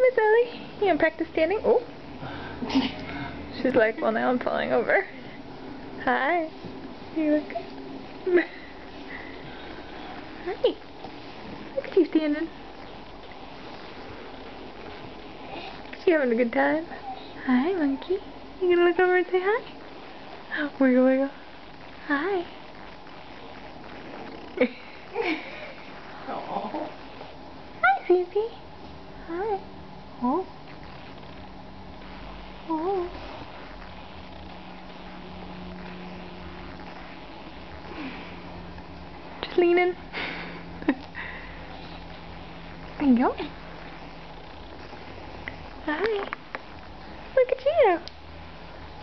Miss Ellie. You gonna practice standing? Oh. She's like, well, now I'm falling over. Hi. You look good. Hi. Look at you standing. You having a good time? Hi, monkey. You gonna look over and say hi? Wiggle, wiggle. Hi. Oh. Hi, Susie. Hi. Oh. Oh. Just leaning. There you go. Hi. Look at you.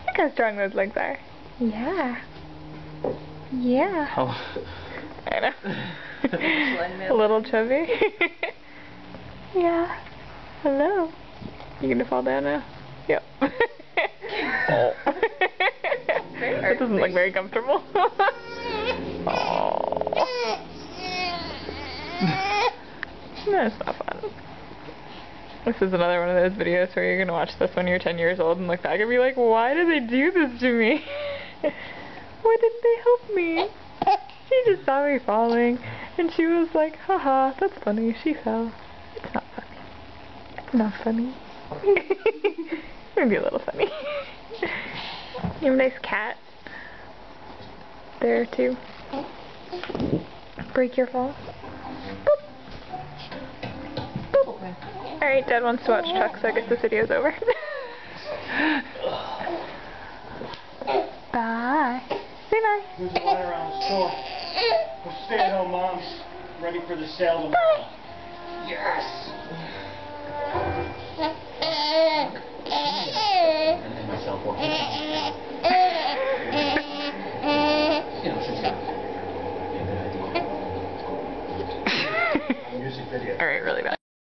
Look how strong those legs are. Yeah. Yeah. Oh. I know. A little chubby. Yeah. Hello. You gonna fall down now? Yep. Oh. That doesn't look very comfortable. Oh. That's not fun. This is another one of those videos where you're gonna watch this when you're 10 years old and look back and be like, why did they do this to me? Why didn't they help me? She just saw me falling and she was like, haha, that's funny, she fell. It's not funny. It's not funny. Maybe a little funny. You have a nice cat there too. Break your fall. Alright, Dad wants to watch Chuck, so I guess this video's over. Bye. Say bye. There's a line around the store. For stay-at-home moms ready for the sale tomorrow. Yes! And myself working. You know, she's got a good idea. Music video. Alright, really bad.